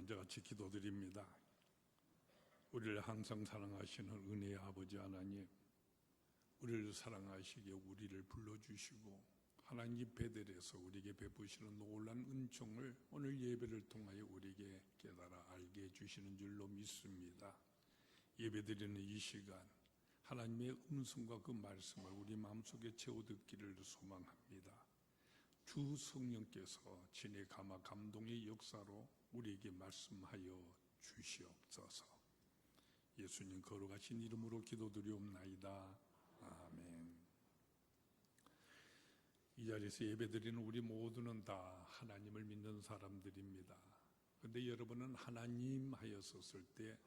먼저 같이 기도드립니다. 우리를 항상 사랑하시는 은혜의 아버지 하나님, 우리를 사랑하시기에 우리를 불러주시고 하나님 베델에서 우리에게 베푸시는 놀라운 은총을 오늘 예배를 통하여 우리에게 깨달아 알게 해주시는 줄로 믿습니다. 예배드리는 이 시간 하나님의 음성과 그 말씀을 우리 마음속에 채워듣기를 소망합니다. 주 성령께서 친히 감화 감동의 역사로 우리에게 말씀하여 주시옵소서. 예수님 거룩하신 이름으로 기도드리옵나이다. 아멘. 이 자리에서 예배드리는 우리 모두는 다 하나님을 믿는 사람들입니다. 그런데 여러분은 하나님 하였었을 때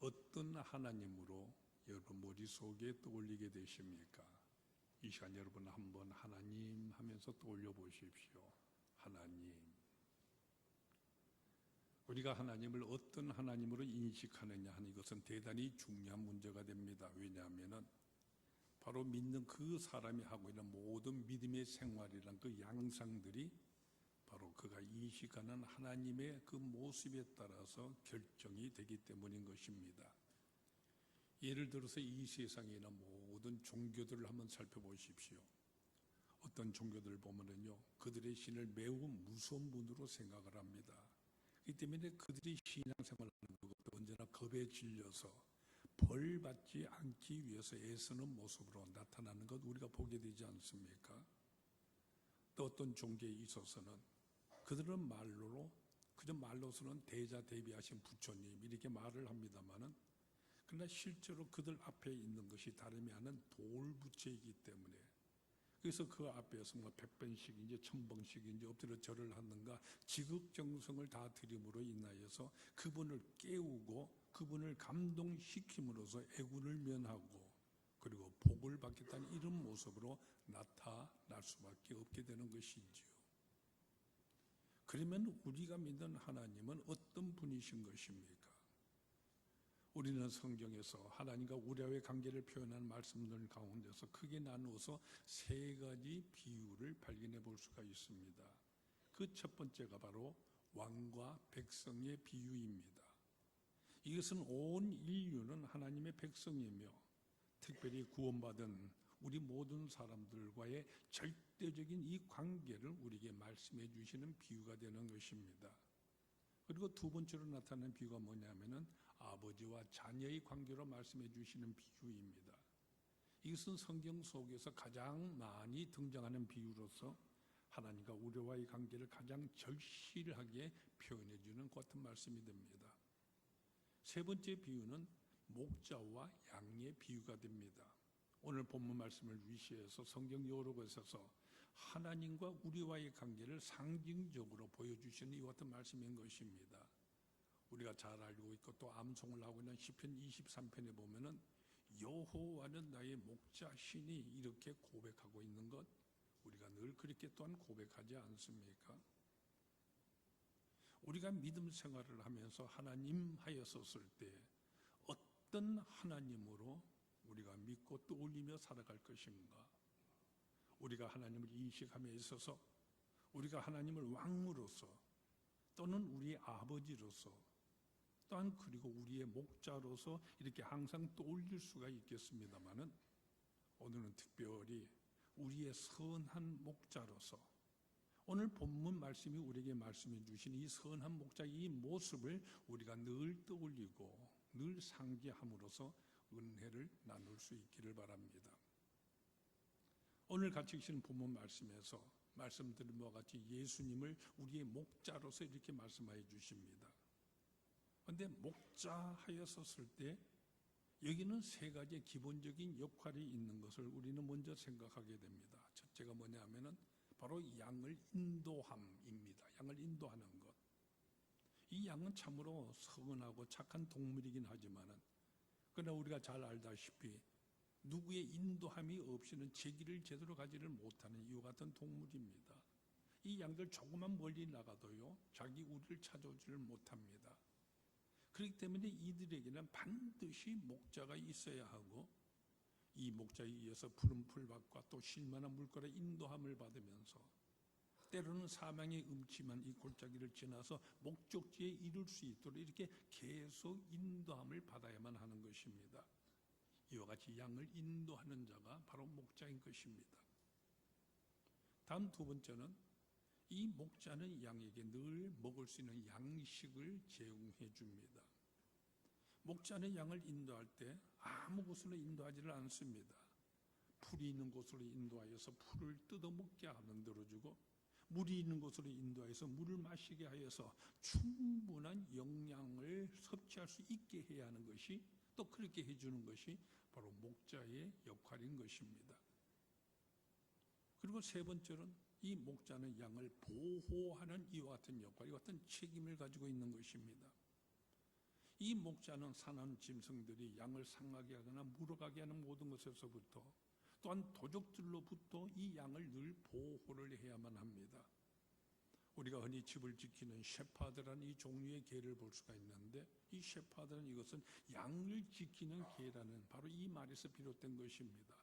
어떤 하나님으로 여러분 머릿속에 떠올리게 되십니까? 이 시간 여러분 한번 하나님 하면서 떠올려 보십시오. 하나님. 우리가 하나님을 어떤 하나님으로 인식하느냐 하는 것은 대단히 중요한 문제가 됩니다. 왜냐하면 바로 믿는 그 사람이 하고 있는 모든 믿음의 생활이란 그 양상들이 바로 그가 인식하는 하나님의 그 모습에 따라서 결정이 되기 때문인 것입니다. 예를 들어서 이 세상에 있는 모든 종교들을 한번 살펴보십시오. 어떤 종교들을 보면요, 그들의 신을 매우 무서운 분으로 생각을 합니다. 그렇기 때문에 그들이 신앙생활을 하는 것도 언제나 겁에 질려서 벌 받지 않기 위해서 애쓰는 모습으로 나타나는 것 우리가 보게 되지 않습니까? 또 어떤 종교에 있어서는 그들은 그저 말로서는 대자대비하신 부처님 이렇게 말을 합니다마는 그러나 실제로 그들 앞에 있는 것이 다름이 아닌 돌부처이기 때문에 그래서 그 앞에서 100번씩인지 1000번씩인지 엎드려 절을 하는가 지극정성을 다 드림으로 인하여서 그분을 깨우고 그분을 감동시킴으로써 애군을 면하고 그리고 복을 받겠다는 이런 모습으로 나타날 수밖에 없게 되는 것이지요. 그러면 우리가 믿는 하나님은 어떤 분이신 것입니까? 우리는 성경에서 하나님과 우리와의 관계를 표현하는 말씀들 가운데서 크게 나누어서 세 가지 비유를 발견해 볼 수가 있습니다. 그 첫 번째가 바로 왕과 백성의 비유입니다. 이것은 온 인류는 하나님의 백성이며 특별히 구원받은 우리 모든 사람들과의 절대적인 이 관계를 우리에게 말씀해 주시는 비유가 되는 것입니다. 그리고 두 번째로 나타나는 비유가 뭐냐면은 아버지와 자녀의 관계로 말씀해 주시는 비유입니다. 이것은 성경 속에서 가장 많이 등장하는 비유로서 하나님과 우리와의 관계를 가장 절실하게 표현해 주는 같은 말씀이 됩니다. 세 번째 비유는 목자와 양의 비유가 됩니다. 오늘 본문 말씀을 위시해서 성경 여러 곳에서 하나님과 우리와의 관계를 상징적으로 보여주시는 이와 같은 말씀인 것입니다. 우리가 잘 알고 있고 또 암송을 하고 있는 시편 23편에 보면은 여호와는 나의 목자시니 이렇게 고백하고 있는 것 우리가 늘 그렇게 또한 고백하지 않습니까? 우리가 믿음 생활을 하면서 하나님 하였었을 때 어떤 하나님으로 우리가 믿고 떠올리며 살아갈 것인가? 우리가 하나님을 인식함에 있어서 우리가 하나님을 왕으로서 또는 우리의 아버지로서 또한 그리고 우리의 목자로서 이렇게 항상 떠올릴 수가 있겠습니다마는 오늘은 특별히 우리의 선한 목자로서 오늘 본문 말씀이 우리에게 말씀해 주신 이 선한 목자의 이 모습을 우리가 늘 떠올리고 늘 상기함으로써 은혜를 나눌 수 있기를 바랍니다. 오늘 같이 계신 본문 말씀에서 말씀드린 바와 같이 예수님을 우리의 목자로서 이렇게 말씀하여 주십니다. 그런데 목자하였었을 때 여기는 세 가지의 기본적인 역할이 있는 것을 우리는 먼저 생각하게 됩니다. 첫째가 뭐냐 하면은 바로 양을 인도함입니다. 양을 인도하는 것. 이 양은 참으로 선하고 착한 동물이긴 하지만은 그러나 우리가 잘 알다시피 누구의 인도함이 없이는 제기를 제대로 가지를 못하는 이와 같은 동물입니다. 이 양들 조금만 멀리 나가도요 자기 우리를 찾아오지를 못합니다. 그렇기 때문에 이들에게는 반드시 목자가 있어야 하고 이 목자에 의해서 푸른 풀밭과 또 쉴만한 물가로 인도함을 받으면서 때로는 사망의 음침한 이 골짜기를 지나서 목적지에 이룰 수 있도록 이렇게 계속 인도함을 받아야만 하는 것입니다. 이와 같이 양을 인도하는 자가 바로 목자인 것입니다. 다음 두 번째는 이 목자는 양에게 늘 먹을 수 있는 양식을 제공해 줍니다. 목자는 양을 인도할 때 아무 곳으로 인도하지를 않습니다. 풀이 있는 곳으로 인도하여서 풀을 뜯어먹게 만들어주고, 물이 있는 곳으로 인도하여서 물을 마시게 하여서 충분한 영양을 섭취할 수 있게 해야 하는 것이, 또 그렇게 해주는 것이 바로 목자의 역할인 것입니다. 그리고 세 번째는 이 목자는 양을 보호하는 이와 같은 역할, 이와 같은 책임을 가지고 있는 것입니다. 이 목자는 사나운 짐승들이 양을 상하게 하거나 물어가게 하는 모든 것에서부터, 또한 도적들로부터 이 양을 늘 보호를 해야만 합니다. 우리가 흔히 집을 지키는 셰파드라는 이 종류의 개를 볼 수가 있는데, 이 셰파드는 이것은 양을 지키는 개라는 바로 이 말에서 비롯된 것입니다.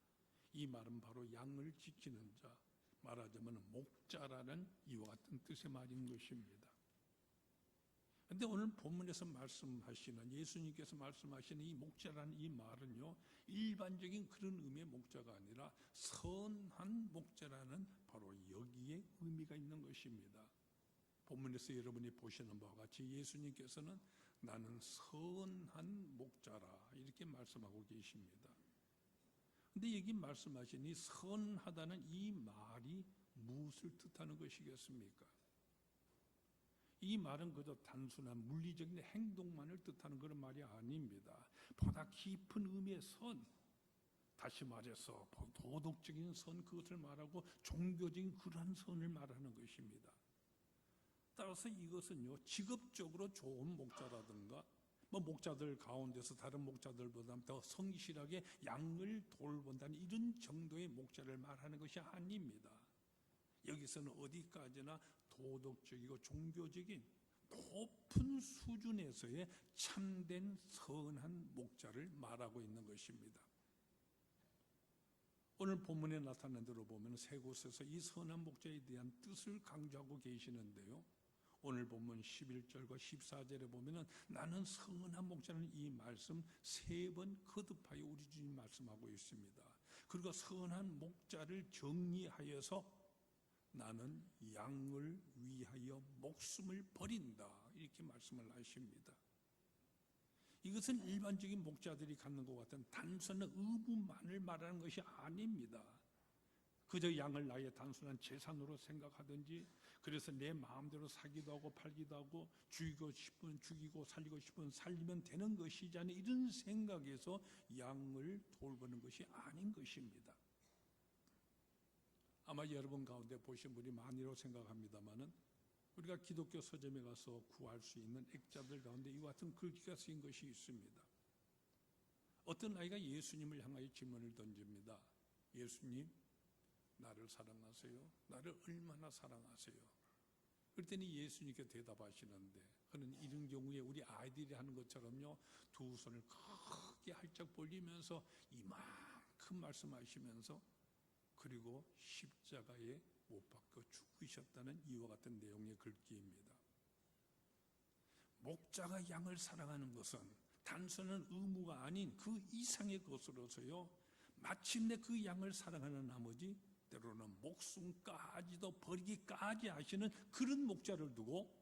이 말은 바로 양을 지키는 자, 말하자면 목자라는 이와 같은 뜻의 말인 것입니다. 그런데 오늘 본문에서 말씀하시는, 예수님께서 말씀하시는 이 목자라는 이 말은요, 일반적인 그런 의미의 목자가 아니라 선한 목자라는 바로 여기에 의미가 있는 것입니다. 본문에서 여러분이 보시는 바와 같이 예수님께서는 나는 선한 목자라 이렇게 말씀하고 계십니다. 그런데 여기 말씀하신 이 선하다는 이 말이 무엇을 뜻하는 것이겠습니까? 이 말은 그저 단순한 물리적인 행동만을 뜻하는 그런 말이 아닙니다. 보다 깊은 의미의 선, 다시 말해서 도덕적인 선, 그것을 말하고 종교적인 그러한 선을 말하는 것입니다. 따라서 이것은요, 직업적으로 좋은 목자라든가 목자들 가운데서 다른 목자들보다 더 성실하게 양을 돌본다는 이런 정도의 목자를 말하는 것이 아닙니다. 여기서는 어디까지나 도덕적이고 종교적인 높은 수준에서의 참된 선한 목자를 말하고 있는 것입니다. 오늘 본문에 나타난 대로 보면 세 곳에서 이 선한 목자에 대한 뜻을 강조하고 계시는데요, 오늘 본문 11절과 14절에 보면 나는 선한 목자라는 이 말씀 세 번 거듭하여 우리 주님 말씀하고 있습니다. 그리고 선한 목자를 정리하여서 나는 양을 위하여 목숨을 버린다 이렇게 말씀을 하십니다. 이것은 일반적인 목자들이 갖는 것 같은 단순한 의무만을 말하는 것이 아닙니다. 그저 양을 나의 단순한 재산으로 생각하든지, 그래서 내 마음대로 사기도 하고 팔기도 하고, 죽이고 싶으면 죽이고 살리고 싶으면 살리면 되는 것이잖아요. 이런 생각에서 양을 돌보는 것이 아닌 것입니다. 아마 여러분 가운데 보신 분이 많이라고 생각합니다마는, 우리가 기독교 서점에 가서 구할 수 있는 액자들 가운데 이와 같은 글귀가 쓰인 것이 있습니다. 어떤 아이가 예수님을 향하여 질문을 던집니다. 예수님, 나를 사랑하세요? 나를 얼마나 사랑하세요? 그랬더니 예수님께 대답하시는데, 그는 이런 경우에 우리 아이들이 하는 것처럼요, 두 손을 크게 활짝 벌리면서 이만큼 말씀하시면서, 그리고 십자가에 못 박혀 죽으셨다는 이와 같은 내용의 글귀입니다. 목자가 양을 사랑하는 것은 단순한 의무가 아닌 그 이상의 것으로서요, 마침내 그 양을 사랑하는 나머지 때로는 목숨까지도 버리기까지 하시는 그런 목자를 두고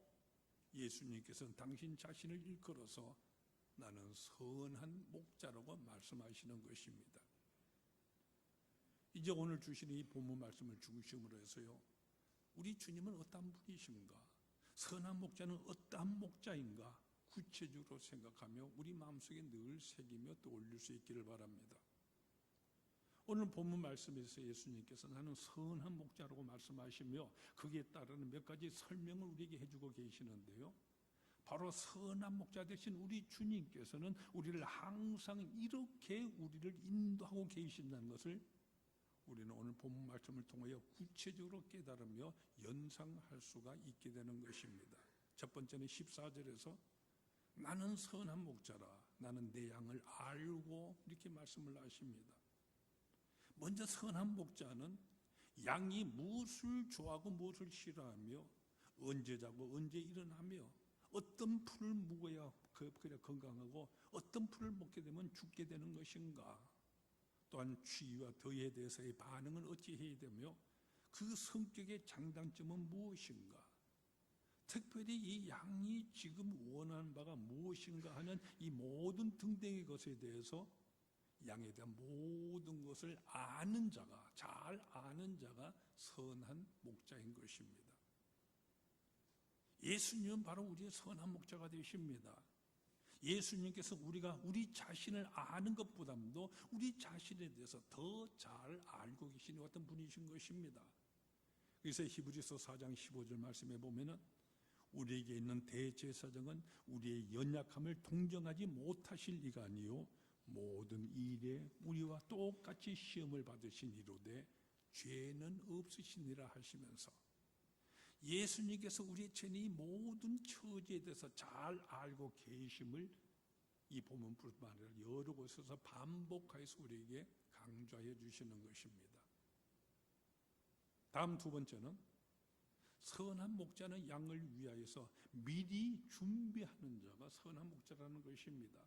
예수님께서는 당신 자신을 일컬어서 나는 선한 목자라고 말씀하시는 것입니다. 이제 오늘 주시는 이 본문 말씀을 중심으로 해서요, 우리 주님은 어떤 분이신가, 선한 목자는 어떤 목자인가 구체적으로 생각하며 우리 마음속에 늘 새기며 떠올릴 수 있기를 바랍니다. 오늘 본문 말씀에서 예수님께서 나는 선한 목자라고 말씀하시며 거기에 따르는 몇 가지 설명을 우리에게 해주고 계시는데요, 바로 선한 목자 되신 우리 주님께서는 우리를 항상 이렇게 우리를 인도하고 계신다는 것을 우리는 오늘 본문 말씀을 통하여 구체적으로 깨달으며 연상할 수가 있게 되는 것입니다. 첫 번째는 14절에서 나는 선한 목자라, 나는 내 양을 알고 이렇게 말씀을 하십니다. 먼저 선한 목자는 양이 무엇을 좋아하고 무엇을 싫어하며 언제 자고 언제 일어나며 어떤 풀을 먹어야 그래 건강하고 어떤 풀을 먹게 되면 죽게 되는 것인가, 또한 추위와 더위에 대해서의 반응은 어찌해야 되며 그 성격의 장단점은 무엇인가, 특별히 이 양이 지금 원하는 바가 무엇인가 하는 이 모든 등등의 것에 대해서 양에 대한 모든 것을 아는 자가, 잘 아는 자가 선한 목자인 것입니다. 예수님은 바로 우리의 선한 목자가 되십니다. 예수님께서 우리가 우리 자신을 아는 것보다도 우리 자신에 대해서 더 잘 알고 계신 어떤 분이신 것입니다. 그래서 히브리서 4장 15절 말씀에 보면은 우리에게 있는 대제사장은 우리의 연약함을 동정하지 못하실 이가 아니요 모든 일에 우리와 똑같이 시험을 받으신 이로되 죄는 없으시니라 하시면서 예수님께서 우리의 죄의 모든 처지에 대해서 잘 알고 계심을 이 본문뿐만 아니라 여러 곳에서 반복하여서 우리에게 강조해 주시는 것입니다. 다음 두 번째는 선한 목자는 양을 위하여서 미리 준비하는 자가 선한 목자라는 것입니다.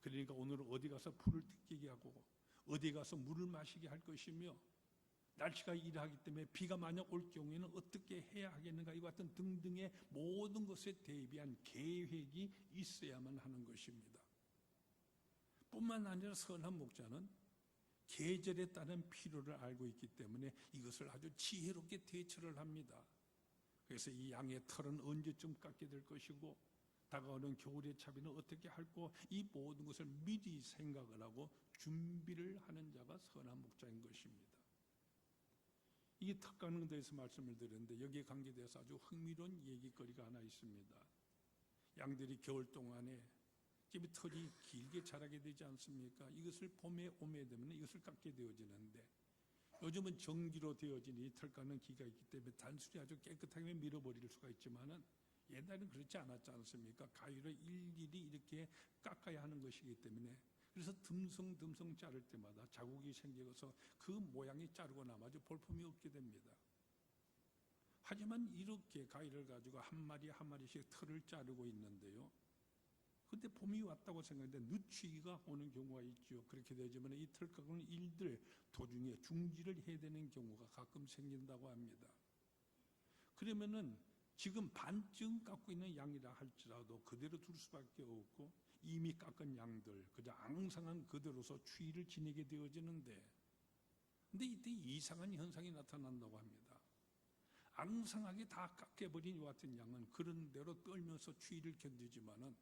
그러니까 오늘 어디 가서 풀을 뜯기게 하고 어디 가서 물을 마시게 할 것이며 날씨가 이러하기 때문에 비가 만약 올 경우에는 어떻게 해야 하겠는가, 이와 같은 등등의 모든 것에 대비한 계획이 있어야만 하는 것입니다. 뿐만 아니라 선한 목자는 계절에 따른 필요를 알고 있기 때문에 이것을 아주 지혜롭게 대처를 합니다. 그래서 이 양의 털은 언제쯤 깎게 될 것이고 다가오는 겨울의 차비는 어떻게 할고, 이 모든 것을 미리 생각을 하고 준비를 하는 자가 선한 목자인 것입니다. 이 턱 깎는 것에 대해서 말씀을 드렸는데 여기에 관계돼서 아주 흥미로운 얘기거리가 하나 있습니다. 양들이 겨울 동안에 집에 털이 길게 자라게 되지 않습니까? 이것을 봄에 오게 되면 이것을 깎게 되어지는데 요즘은 전기로 되어진 이 털 깎는 기가 있기 때문에 단순히 아주 깨끗하게 밀어버릴 수가 있지만은 옛날에는 그렇지 않았지 않습니까? 가위로 일일이 이렇게 깎아야 하는 것이기 때문에 그래서 듬성듬성 자를 때마다 자국이 생겨서 그 모양이 자르고 나마저 볼품이 없게 됩니다. 하지만 이렇게 가위를 가지고 한 마리 한 마리씩 털을 자르고 있는데요, 근데 봄이 왔다고 생각하는데 늦추기가 오는 경우가 있죠. 그렇게 되지만 이 털 깎는 일들 도중에 중지를 해야 되는 경우가 가끔 생긴다고 합니다. 그러면은 지금 반쯤 깎고 있는 양이라 할지라도 그대로 둘 수밖에 없고 이미 깎은 양들 그저 앙상한 그대로서 추위를 지내게 되어지는데, 근데 이때 이상한 현상이 나타난다고 합니다. 앙상하게 다 깎여버린 이 같은 양은 그런 대로 떨면서 추위를 견디지만은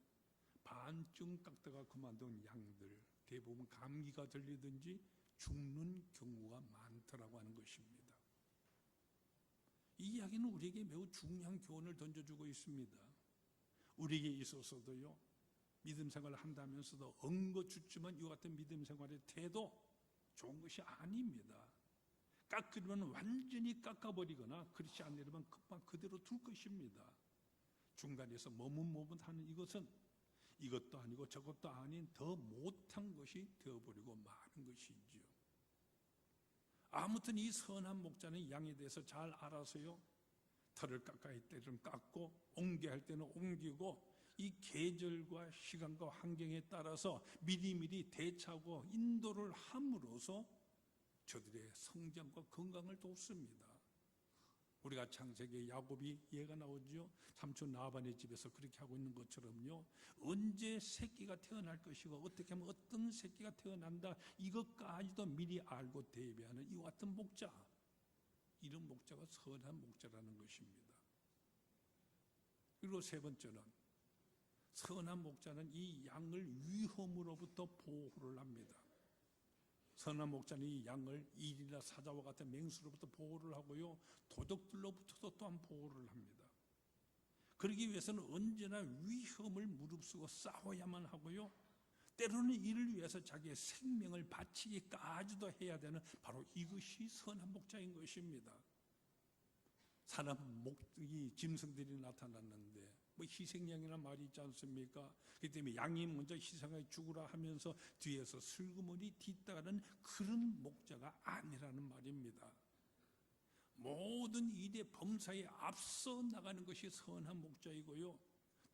반쯤 깎다가 그만둔 양들 대부분 감기가 들리든지 죽는 경우가 많더라고 하는 것입니다. 이 이야기는 우리에게 매우 중요한 교훈을 던져주고 있습니다. 우리에게 있어서도요, 믿음 생활을 한다면서도 엉거주춤한 이와 같은 믿음 생활의 태도 좋은 것이 아닙니다. 깎으려면 완전히 깎아버리거나 그렇지 않으려면 금방 그대로 둘 것입니다. 중간에서 머뭇머뭇하는 이것은 이것도 아니고 저것도 아닌 더 못한 것이 되어버리고 마는 것이지요. 아무튼 이 선한 목자는 양에 대해서 잘 알아서요, 털을 깎아야 할 때는 깎고 옮겨야 할 때는 옮기고 이 계절과 시간과 환경에 따라서 미리미리 대처하고 인도를 함으로써 저들의 성장과 건강을 돕습니다. 우리가 창세기에 야곱이 예가 나오죠. 삼촌 라반의 집에서 그렇게 하고 있는 것처럼요, 언제 새끼가 태어날 것이고 어떻게 하면 어떤 새끼가 태어난다, 이것까지도 미리 알고 대비하는 이와 같은 목자, 이런 목자가 선한 목자라는 것입니다. 그리고 세 번째는 선한 목자는 이 양을 위험으로부터 보호를 합니다. 선한 목자는 이 양을 일이나 사자와 같은 맹수로부터 보호를 하고요, 도적들로부터도 또한 보호를 합니다. 그러기 위해서는 언제나 위험을 무릅쓰고 싸워야만 하고요, 때로는 이를 위해서 자기의 생명을 바치기까지도 해야 되는 바로 이것이 선한 목자인 것입니다. 사람 이 짐승들이 나타났는데 뭐 희생양이라는 말이 있지 않습니까? 그렇기 때문에 양이 먼저 희생하여 죽으라 하면서 뒤에서 슬그머니 뒤따르는 그런 목자가 아니라는 말입니다. 모든 일의 범사에 앞서 나가는 것이 선한 목자이고요.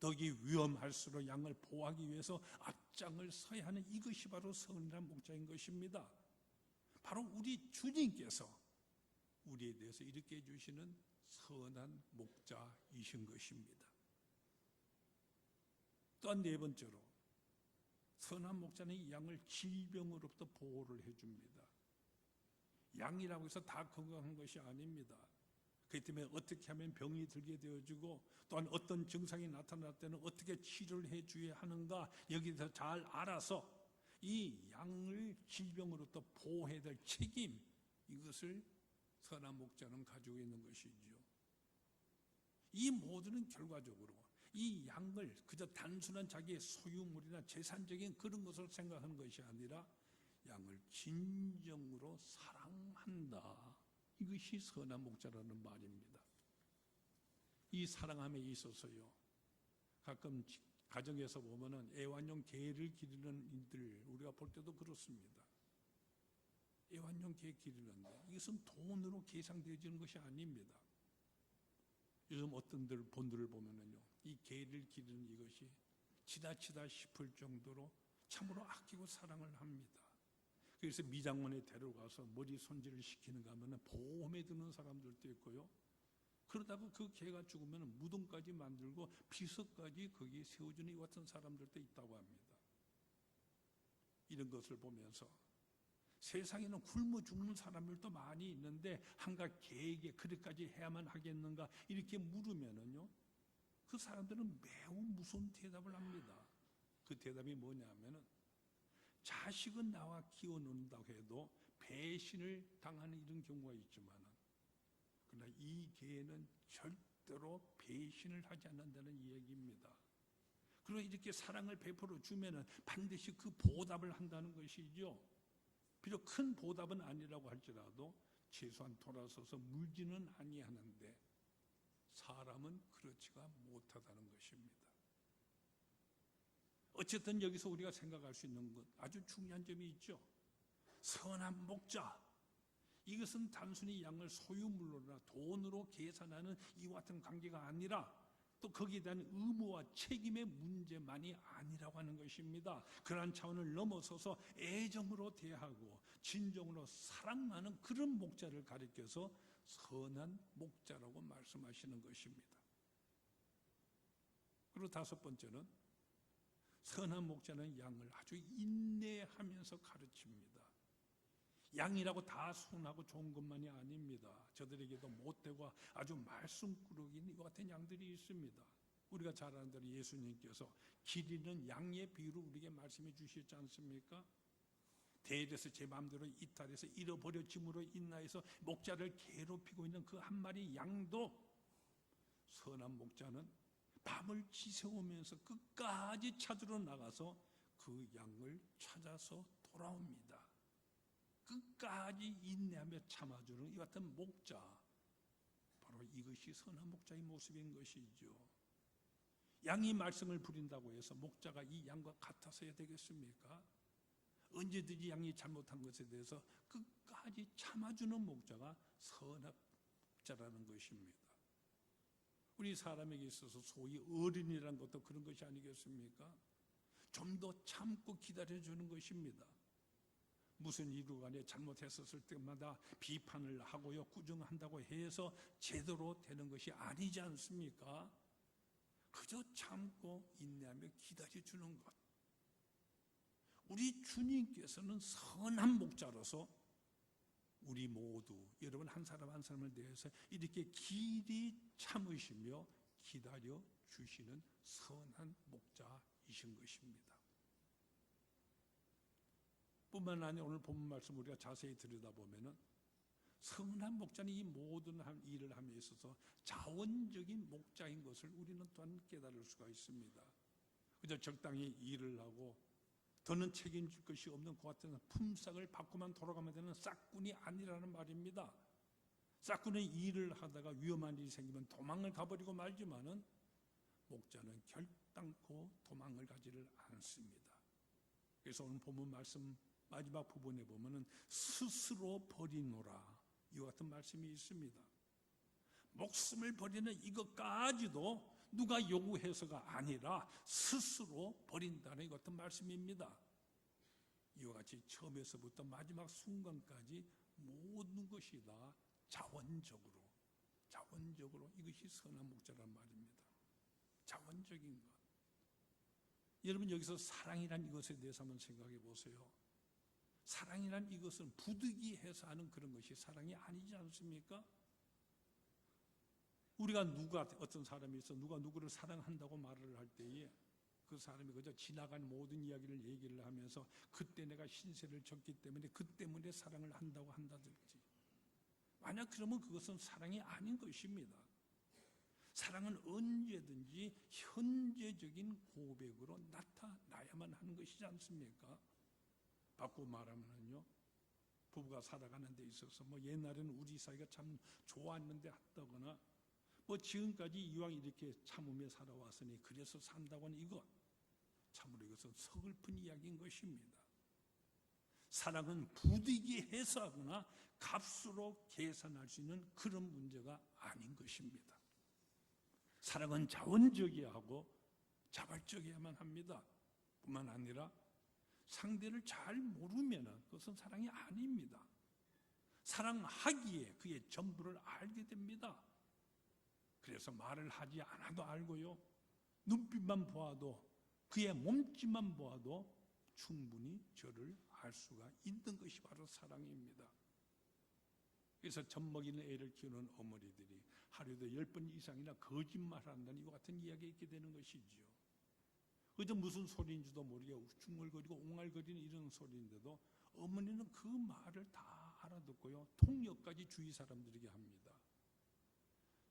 덕이 위험할수록 양을 보호하기 위해서 앞장을 서야 하는 이것이 바로 선한 목자인 것입니다. 바로 우리 주님께서 우리에 대해서 이렇게 해주시는 선한 목자이신 것입니다. 또한 네 번째로 선한 목자는 이 양을 질병으로부터 보호를 해줍니다. 양이라고 해서 다 건강한 것이 아닙니다. 그렇기 때문에 어떻게 하면 병이 들게 되어지고 또한 어떤 증상이 나타날 때는 어떻게 치료를 해줘야 하는가 여기서 잘 알아서 이 양을 질병으로부터 보호해야 될 책임, 이것을 선한 목자는 가지고 있는 것이지요. 이 모두는 결과적으로 이 양을 그저 단순한 자기의 소유물이나 재산적인 그런 것으로 생각하는 것이 아니라 양을 진정으로 사랑한다. 이것이 선한 목자라는 말입니다. 이 사랑함에 있어서요, 가끔 가정에서 보면은 애완용 개를 기르는 일들 우리가 볼 때도 그렇습니다. 애완용 개 기르는데 이것은 돈으로 계산되어지는 것이 아닙니다. 요즘 어떤 분들을 보면은요, 이 개를 기르는 이것이 지나치다 싶을 정도로 참으로 아끼고 사랑을 합니다. 그래서 미장원에 데려가서 머리 손질을 시키는가 하면 보험에 드는 사람들도 있고요. 그러다가 그 개가 죽으면 무덤까지 만들고 비석까지 거기에 세워주는 이 같은 사람들도 있다고 합니다. 이런 것을 보면서 세상에는 굶어 죽는 사람들도 많이 있는데 한갓 개에게 그렇게까지 해야만 하겠는가 이렇게 물으면은요, 그 사람들은 매우 무서운 대답을 합니다. 그 대답이 뭐냐면은 자식은 나와 키워놓는다고 해도 배신을 당하는 이런 경우가 있지만 그러나 이 개는 절대로 배신을 하지 않는다는 이야기입니다. 그리고 이렇게 사랑을 베풀어 주면은 반드시 그 보답을 한다는 것이죠. 비록 큰 보답은 아니라고 할지라도 최소한 돌아서서 물지는 아니하는데 사람은 그렇지가 못하다는 것입니다. 어쨌든 여기서 우리가 생각할 수 있는 것 아주 중요한 점이 있죠. 선한 목자, 이것은 단순히 양을 소유물로나 돈으로 계산하는 이와 같은 관계가 아니라 또 거기에 대한 의무와 책임의 문제만이 아니라고 하는 것입니다. 그러한 차원을 넘어서서 애정으로 대하고 진정으로 사랑하는 그런 목자를 가리켜서 선한 목자라고 말씀하시는 것입니다. 그리고 다섯 번째는 선한 목자는 양을 아주 인내하면서 가르칩니다. 양이라고 다 순하고 좋은 것만이 아닙니다. 저들에게도 못되고 아주 말썽꾸러기인 이와 같은 양들이 있습니다. 우리가 잘 아는 대로 예수님께서 길 잃는 양의 비유로 우리에게 말씀해 주셨지 않습니까? 대에서 제 마음대로 이탈해서 잃어버려짐으로 인하여서 목자를 괴롭히고 있는 그 한 마리 양도 선한 목자는 밤을 지새우면서 끝까지 찾으러 나가서 그 양을 찾아서 돌아옵니다. 끝까지 인내하며 참아주는 이 같은 목자, 바로 이것이 선한 목자의 모습인 것이죠. 양이 말썽을 부린다고 해서 목자가 이 양과 같아서야 되겠습니까? 언제든지 양이 잘못한 것에 대해서 끝까지 참아주는 목자가 선한 목자라는 것입니다. 우리 사람에게 있어서 소위 어른이라는 것도 그런 것이 아니겠습니까? 좀 더 참고 기다려주는 것입니다. 무슨 이유 간에 잘못했었을 때마다 비판을 하고요, 꾸중한다고 해서 제대로 되는 것이 아니지 않습니까? 그저 참고 인내하며 기다려주는 것. 우리 주님께서는 선한 목자로서 우리 모두, 여러분 한 사람 한 사람을 대해서 이렇게 길이 참으시며 기다려 주시는 선한 목자이신 것입니다. 뿐만 아니라 오늘 본문 말씀 우리가 자세히 들여다보면은 선한 목자는 이 모든 일을 함에 있어서 자원적인 목자인 것을 우리는 또한 깨달을 수가 있습니다. 그저 적당히 일을 하고 더는 책임질 것이 없는 그 같은 품삯을 받고만 돌아가면 되는 싹군이 아니라는 말입니다. 싹군은 일을 하다가 위험한 일이 생기면 도망을 가버리고 말지만은 목자는 결단코 도망을 가지를 않습니다. 그래서 오늘 본문 말씀 마지막 부분에 보면은 스스로 버리노라 이와 같은 말씀이 있습니다. 목숨을 버리는 이것까지도 누가 요구해서가 아니라 스스로 버린다는 같은 말씀입니다. 이와 같이 처음에서부터 마지막 순간까지 모든 것이 다 자원적으로 이것이 선한 목자란 말입니다. 자원적인 것. 여러분 여기서 사랑이란 이것에 대해서 한번 생각해 보세요. 사랑이란 이것은 부득이해서 하는 그런 것이 사랑이 아니지 않습니까? 우리가 어떤 사람이 있어 누가 누구를 사랑한다고 말을 할 때에 그 사람이 그저 지나간 모든 이야기를 얘기를 하면서 그때 내가 신세를 졌기 때문에 그 때문에 사랑을 한다고 한다든지, 만약 그러면 그것은 사랑이 아닌 것입니다. 사랑은 언제든지 현재적인 고백으로 나타나야만 하는 것이지 않습니까? 바꾸고 말하면요, 부부가 살아가는 데 있어서 옛날에는 우리 사이가 참 좋았는데 했다거나 지금까지 이왕 이렇게 참으며 살아왔으니 그래서 산다고 하는 이것, 참으로 이것은 서글픈 이야기인 것입니다. 사랑은 부득이해서 하거나 값으로 계산할 수 있는 그런 문제가 아닌 것입니다. 사랑은 자원적이어야 하고 자발적이어야만 합니다. 뿐만 아니라 상대를 잘 모르면 그것은 사랑이 아닙니다. 사랑하기에 그의 전부를 알게 됩니다. 그래서 말을 하지 않아도 알고요, 눈빛만 보아도, 그의 몸짓만 보아도 충분히 저를 알 수가 있는 것이 바로 사랑입니다. 그래서 젖먹이는 애를 키우는 어머니들이 하루에도 10번 이상이나 거짓말한다는 이와 같은 이야기가 있게 되는 것이지요. 그저 무슨 소리인지도 모르게 중얼거리고 옹알거리는 이런 소리인데도 어머니는 그 말을 다 알아듣고요, 통역까지 주위 사람들에게 합니다.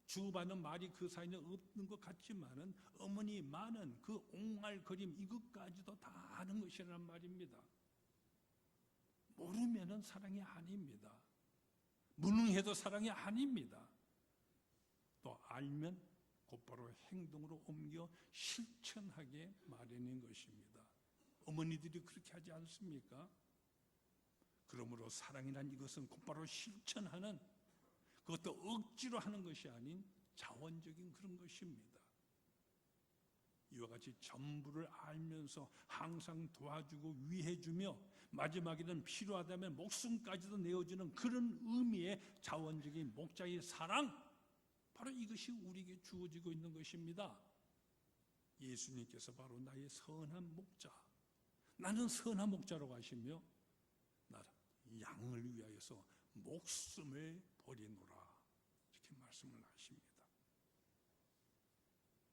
주고받는 말이 그 사이에 없는 것 같지만은 어머니 많은 그 옹알거림 이것까지도 다 아는 것이란 말입니다. 모르면은 사랑이 아닙니다. 무능해도 사랑이 아닙니다. 또 알면 곧바로 행동으로 옮겨 실천하게 마련인 것입니다. 어머니들이 그렇게 하지 않습니까? 그러므로 사랑이란 이것은 곧바로 실천하는, 그것도 억지로 하는 것이 아닌 자원적인 그런 것입니다. 이와 같이 전부를 알면서 항상 도와주고 위해주며 마지막에는 필요하다면 목숨까지도 내어주는 그런 의미의 자원적인 목자의 사랑, 바로 이것이 우리에게 주어지고 있는 것입니다. 예수님께서 바로 나의 선한 목자, 나는 선한 목자라고 하시며 나 양을 위하여서 목숨을 버리노라, 이렇게 말씀을 하십니다.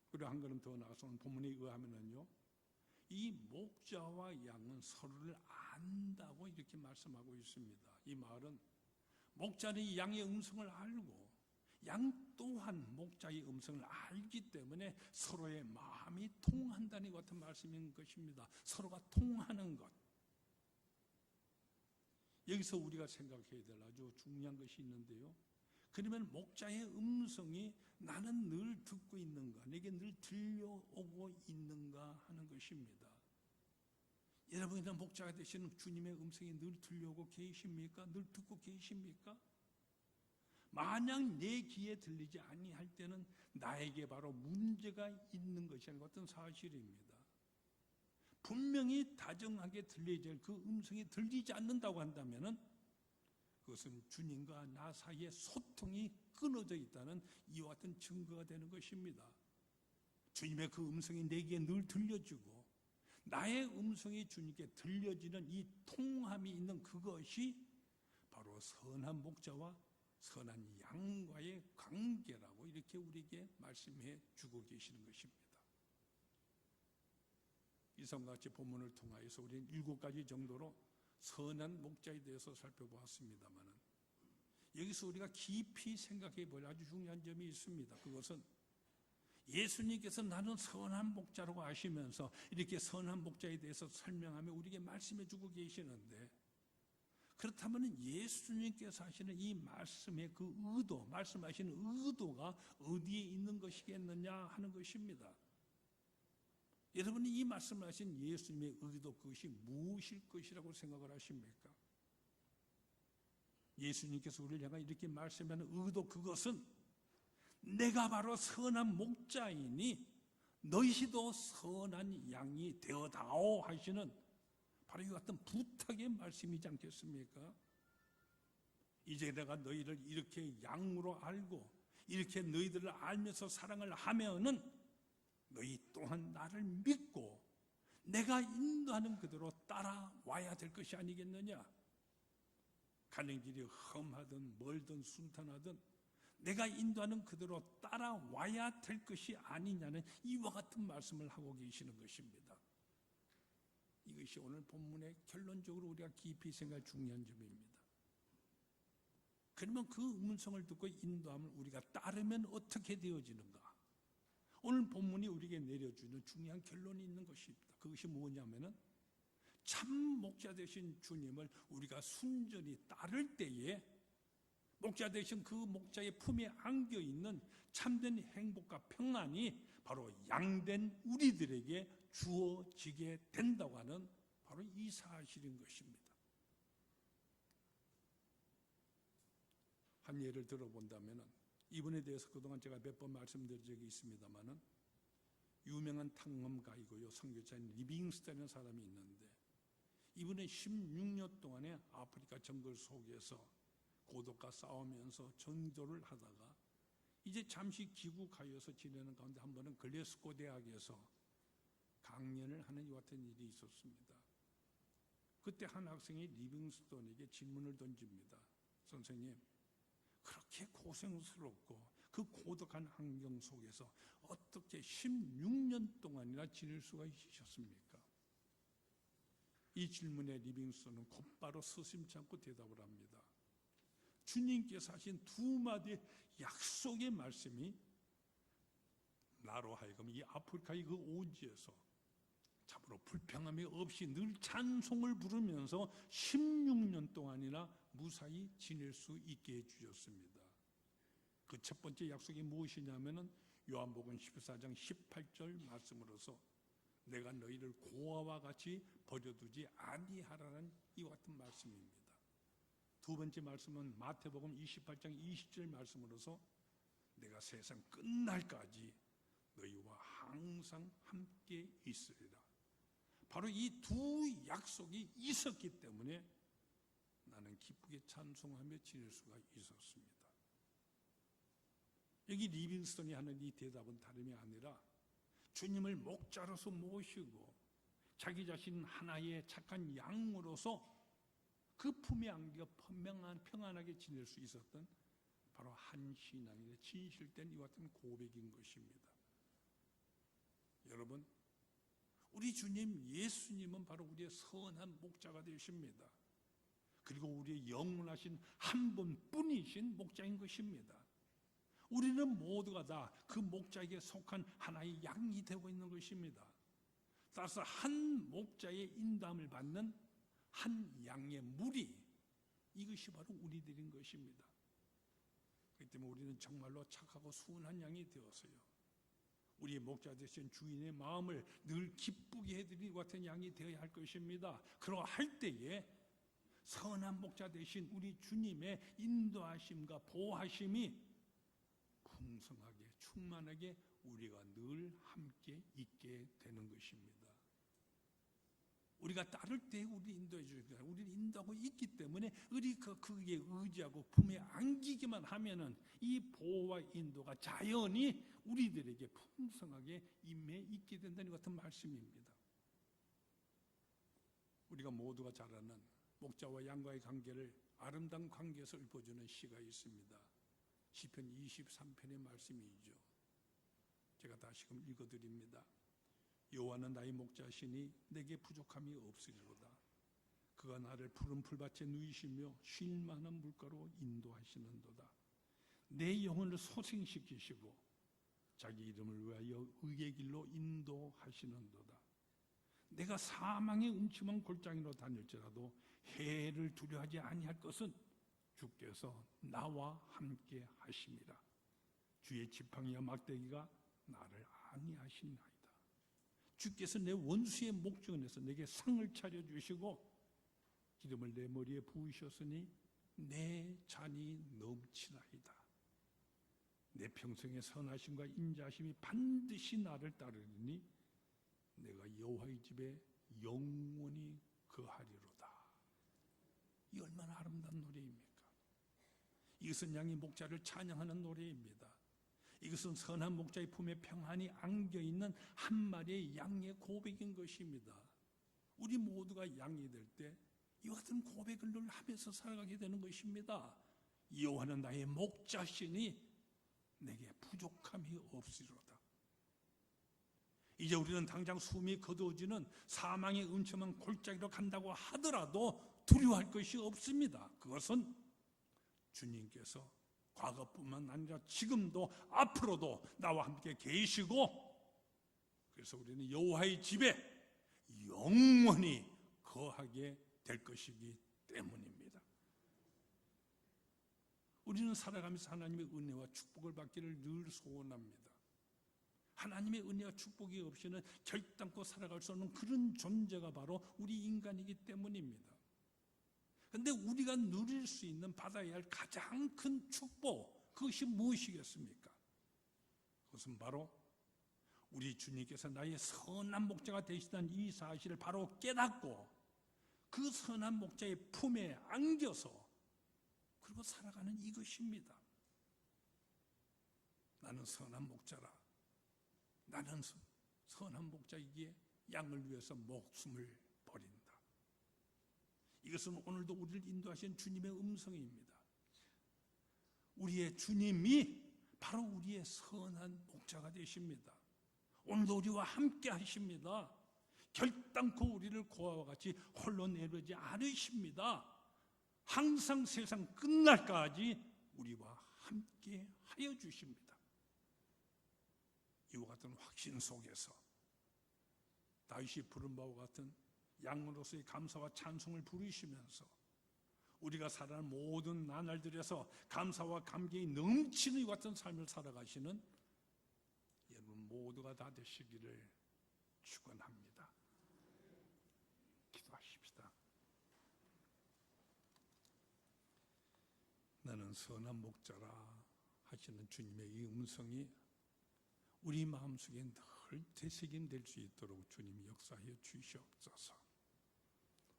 그리고 한 걸음 더 나가서 본문에 의하면은요, 이 목자와 양은 서로를 안다고 이렇게 말씀하고 있습니다. 이 말은 목자는 이 양의 음성을 알고 양 또한 목자의 음성을 알기 때문에 서로의 마음이 통한다는 것 같은 말씀인 것입니다. 서로가 통하는 것. 여기서 우리가 생각해야 될 아주 중요한 것이 있는데요, 그러면 목자의 음성이 나는 늘 듣고 있는가, 내게 늘 들려오고 있는가 하는 것입니다. 여러분이나 목자가 되시는 주님의 음성이 늘 들려오고 계십니까? 늘 듣고 계십니까? 만약 내 귀에 들리지 아니할 때는 나에게 바로 문제가 있는 것이라는 어떤 사실입니다. 분명히 다정하게 들려야 될 그 음성이 들리지 않는다고 한다면은 그것은 주님과 나 사이에 소통이 끊어져 있다는 이와 같은 증거가 되는 것입니다. 주님의 그 음성이 내게 늘 들려주고 나의 음성이 주님께 들려지는 이 통함이 있는 그것이 바로 선한 목자와 선한 양과의 관계라고 이렇게 우리에게 말씀해 주고 계시는 것입니다. 이성과 같이 본문을 통하여서 우리는 7가지 정도로 선한 목자에 대해서 살펴보았습니다만, 여기서 우리가 깊이 생각해 볼 아주 중요한 점이 있습니다. 그것은 예수님께서 나는 선한 목자라고 하시면서 이렇게 선한 목자에 대해서 설명하며 우리에게 말씀해 주고 계시는데, 그렇다면 예수님께서 하시는 이 말씀의 그 의도, 말씀하시는 의도가 어디에 있는 것이겠느냐 하는 것입니다. 여러분이 이 말씀을 하신 예수님의 의도, 그것이 무엇일 것이라고 생각을 하십니까? 예수님께서 우리를 향해 이렇게 말씀하는 의도, 그것은 내가 바로 선한 목자이니 너희도 선한 양이 되어다오 하시는 바로 이 같은 부탁의 말씀이지 않겠습니까? 이제 내가 너희를 이렇게 양으로 알고 이렇게 너희들을 알면서 사랑을 하면은 너희 또한 나를 믿고 내가 인도하는 그대로 따라와야 될 것이 아니겠느냐? 가는 길이 험하든 멀든 순탄하든 내가 인도하는 그대로 따라와야 될 것이 아니냐는 이와 같은 말씀을 하고 계시는 것입니다. 이것이 오늘 본문의 결론적으로 우리가 깊이 생각할 중요한 점입니다. 그러면 그 음성을 듣고 인도함을 우리가 따르면 어떻게 되어지는가? 오늘 본문이 우리에게 내려주는 중요한 결론이 있는 것입니다. 그것이 뭐냐면은 참 목자 되신 주님을 우리가 순전히 따를 때에 목자 되신 그 목자의 품에 안겨있는 참된 행복과 평안이 바로 양된 우리들에게 주어지게 된다고 하는 바로 이 사실인 것입니다. 한 예를 들어본다면 이분에 대해서 그동안 제가 몇 번 말씀드린 적이 있습니다만 유명한 탐험가이고요 선교사인 리빙스턴이라는 사람이 있는데 이분은 16년 동안의 아프리카 정글 속에서 고독과 싸우면서 전도를 하다가 이제 잠시 귀국하여서 지내는 가운데 한 번은 글래스고 대학에서 강연을 하는 이와 같은 일이 있었습니다. 그때 한 학생이 리빙스턴에게 질문을 던집니다. 선생님, 그렇게 고생스럽고 그 고독한 환경 속에서 어떻게 16년 동안이나 지낼 수가 있으셨습니까? 이 질문에 리빙스턴은 곧바로 서슴지 않고 대답을 합니다. 주님께서 하신 두 마디의 약속의 말씀이 나로 하여금 이 아프리카의 그 오지에서 참으로 불평함이 없이 늘 찬송을 부르면서 16년 동안이나 무사히 지낼 수 있게 해주셨습니다. 그 첫 번째 약속이 무엇이냐면은 요한복음 14장 18절 말씀으로서 내가 너희를 고아와 같이 버려두지 아니하라는 이와 같은 말씀입니다. 두 번째 말씀은 마태복음 28장 20절 말씀으로서 내가 세상 끝날까지 너희와 항상 함께 있으리라. 바로 이 두 약속이 있었기 때문에 나는 기쁘게 찬송하며 지낼 수가 있었습니다. 여기 리빙스턴이 하는 이 대답은 다름이 아니라 주님을 목자로서 모시고 자기 자신 하나의 착한 양으로서 그 품에 안겨 평안하게 지낼 수 있었던 바로 한 신앙인의 진실된 이와 같은 고백인 것입니다. 여러분, 우리 주님 예수님은 바로 우리의 선한 목자가 되십니다. 그리고 우리의 영원하신 한 분뿐이신 목자인 것입니다. 우리는 모두가 다 그 목자에게 속한 하나의 양이 되고 있는 것입니다. 따라서 한 목자의 인도함을 받는 한 양의 무리, 이것이 바로 우리들인 것입니다. 그렇기 때문에 우리는 정말로 착하고 순한 양이 되어서요 우리의 목자 되신 주인의 마음을 늘 기쁘게 해드리는 같은 양이 되어야 할 것입니다. 그러할 때에 선한 목자 되신 우리 주님의 인도하심과 보호하심이 풍성하게 충만하게 우리가 늘 함께 있게 되는 것입니다. 우리가 따를 때 우리 인도해 주십니다. 우리를 인도하고 있기 때문에 우리 그에 의지하고 품에 안기기만 하면은 이 보호와 인도가 자연히 우리들에게 풍성하게 임해 있게 된다는 같은 말씀입니다. 우리가 모두가 잘 아는 목자와 양과의 관계를 아름다운 관계에서 읊어주는 시가 있습니다. 시편 23편의 말씀이죠. 제가 다시금 읽어드립니다. 여호와는 나의 목자시니 내게 부족함이 없으리로다. 그가 나를 푸른 풀밭에 누이시며 쉴 만한 물가로 인도하시는도다. 내 영혼을 소생시키시고 자기 이름을 위하여 의의 길로 인도하시는도다. 내가 사망의 음침한 골짜기로 다닐지라도 해를 두려워하지 아니할 것은 주께서 나와 함께 하심이라. 주의 지팡이와 막대기가 나를 안위하시나이다. 주께서 내 원수의 목전에서 내게 상을 차려주시고 기름을 내 머리에 부으셨으니 내 잔이 넘치나이다. 내 평생의 선하심과 인자하심이 반드시 나를 따르리니 내가 여호와의 집에 영원히 거하리로다. 이 얼마나 아름다운 노래입니까? 이것은 양의 목자를 찬양하는 노래입니다. 이것은 선한 목자의 품에 평안히 안겨있는 한 마리의 양의 고백인 것입니다. 우리 모두가 양이 될 때 이와 같은 고백을 늘 하면서 살아가게 되는 것입니다. 여호와는 나의 목자시니 내게 부족함이 없으리로다. 이제 우리는 당장 숨이 거두어지는 사망의 음침한 골짜기로 간다고 하더라도 두려워할 것이 없습니다. 그것은 주님께서 과거뿐만 아니라 지금도 앞으로도 나와 함께 계시고, 그래서 우리는 여호와의 집에 영원히 거하게 될 것이기 때문입니다. 우리는 살아가면서 하나님의 은혜와 축복을 받기를 늘 소원합니다. 하나님의 은혜와 축복이 없이는 결단코 살아갈 수 없는 그런 존재가 바로 우리 인간이기 때문입니다. 그런데 우리가 누릴 수 있는, 받아야 할 가장 큰 축복, 그것이 무엇이겠습니까? 그것은 바로 우리 주님께서 나의 선한 목자가 되시다는 이 사실을 바로 깨닫고 그 선한 목자의 품에 안겨서 그리고 살아가는 이것입니다. 나는 선한 목자라. 나는 선한 목자이기에 양을 위해서 목숨을 버린다. 이것은 오늘도 우리를 인도하신 주님의 음성입니다. 우리의 주님이 바로 우리의 선한 목자가 되십니다. 오늘도 우리와 함께 하십니다. 결단코 우리를 고아와 같이 홀로 내버리지 않으십니다. 항상 세상 끝날까지 우리와 함께 하여 주십니다. 이와 같은 확신 속에서 다윗이 부른 바와 같은 양으로서의 감사와 찬송을 부르시면서 우리가 살아가는 모든 나날들에서 감사와 감격이 넘치는 이와 같은 삶을 살아가시는 여러분 모두가 다 되시기를 축원합니다. 기도하십시다. 나는 선한 목자라 하시는 주님의 이 음성이 우리 마음속에 늘 되새김될 수 있도록 주님이 역사하여 주시옵소서.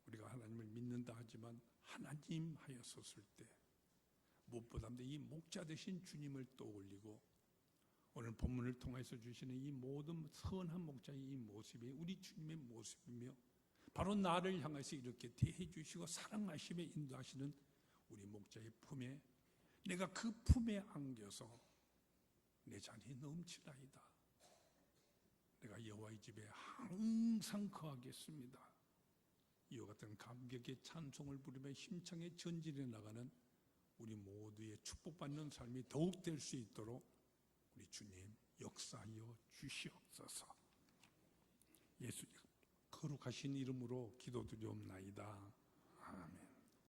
우리가 하나님을 믿는다 하지만 하나님 하여 섰을 때 무엇보다도 이 목자 되신 주님을 떠올리고 오늘 본문을 통해서 주시는 이 모든 선한 목자의 이 모습이 우리 주님의 모습이며 바로 나를 향해서 이렇게 대해 주시고 사랑하시며 인도하시는 우리 목자의 품에 내가 그 품에 안겨서 내 잔이 넘치나이다. 내가 여호와의 집에 항상 거하겠습니다. 이와 같은 감격의 찬송을 부르며 힘차게 전진해 나가는 우리 모두의 축복받는 삶이 더욱 될 수 있도록 우리 주님 역사하여 주시옵소서. 예수님 거룩하신 이름으로 기도드리옵나이다. 아멘.